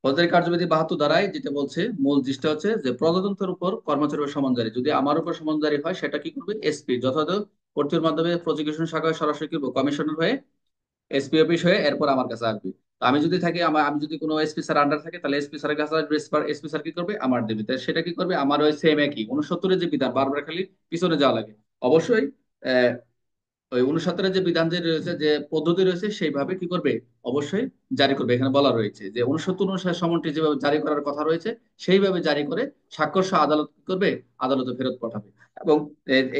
ফৌজদারি কার্যবিধি 72 ধারায় যেটা বলছে, মূল জিনিসটা হচ্ছে যে প্রজাতন্ত্রের উপর কর্মচারী সমানজারি যদি আমার উপর সমানজারি হয়, সেটা কি করবে? এসপি যথাযথ কর্তৃত্বের মাধ্যমে প্রসিকিউশন শাখায় সরাসরি করবো কমিশনার হয়ে, এসপি অফিস হয়ে এরপর আমার কাছে আসবে। তো আমি যদি থাকি, আমি যদি কোনো এসপি স্যার আন্ডার থাকে, তাহলে এসপি স্যারের কাছে আসবে, এসপি স্যার কি করবে? আমার দেবে। তাই সেটা কি করবে? আমার ওই সেম একই 69-এর যে বিধান, বারবার খালি পিছনে যাওয়া লাগে। অবশ্যই ওই 69-এর যে বিধান যে রয়েছে, যে পদ্ধতি রয়েছে, সেইভাবে কি করবে? অবশ্যই জারি করবে। এখানে বলা রয়েছে যে 69 অনুসারে সমনটি যেভাবে জারি করার কথা রয়েছে, সেইভাবে জারি করে স্বাক্ষর সহ আদালত কি করবে? আদালতে ফেরত পাঠাবে। এবং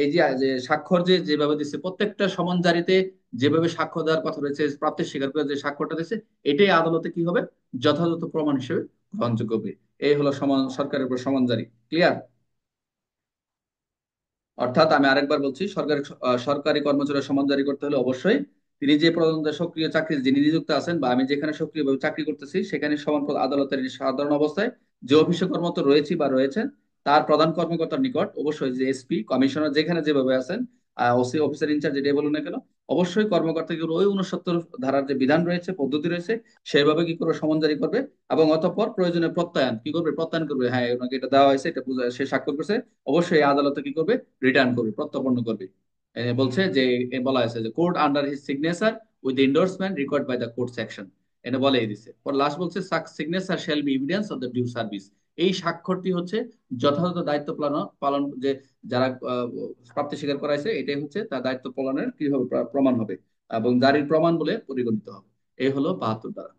এই যে যে স্বাক্ষর যে যেভাবে দিচ্ছে, প্রত্যেকটা সমন জারিতে যেভাবে সাক্ষ্য দেওয়ার কথা রয়েছে, প্রাপ্তি স্বীকার করে যে স্বাক্ষরটা দিচ্ছে, এটাই আদালতে কি হবে? যথাযথ প্রমাণ হিসেবে গ্রহণযোগ্য হবে। এই হলো সরকারের উপর সমন জারি। ক্লিয়ার? অর্থাৎ আমি আরেকবার বলছি, সরকারি কর্মচারী সমান জারি করতে হলে অবশ্যই তিনি যে পর্যন্ত সক্রিয় চাকরি যিনি নিযুক্ত আছেন, বা আমি যেখানে সক্রিয়ভাবে চাকরি করতেছি সেখানে সমান আদালতের সাধারণ অবস্থায় যে অফিসে কর্মরত রয়েছি বা রয়েছেন, তার প্রধান কর্মকর্তার নিকট অবশ্যই যে এসপি কমিশনার যেখানে যেভাবে আছেন, ওসি অফিসার ইনচার্জ যেটাই বলুন না কেন, অবশ্যই কর্মকর্তাকে ওই 69 ধারার যে বিধান রয়েছে, পদ্ধতি রয়েছে, সেভাবে কি করবে? সমন জারি করবে। এবং অতঃপর প্রয়োজনে প্রত্যয়ন কি করবে? প্রত্যয়ন করবে, হ্যাঁ ওনাকে এটা দেওয়া হয়েছে, এটা সে স্বাক্ষর করছে। অবশ্যই এই আদালতে কি করবে? রিটার্ন করবে, প্রত্যর্পণ করবে। বলছে যে বলা হয়েছে যে court under his signature with endorsement required by the court section. এটা বলেই দিছে। পর লাস্ট বলছে signature shall be evidence of the due service. এই স্বাক্ষরটি হচ্ছে যথাযথ দায়িত্ব পালন পালন যে যারা প্রাপ্তি স্বীকার করাইছে, এটাই হচ্ছে তার দায়িত্ব পালনের কি হবে? প্রমাণ হবে এবং জারির প্রমাণ বলে পরিগণিত হবে। এই হলো 72 দ্বারা।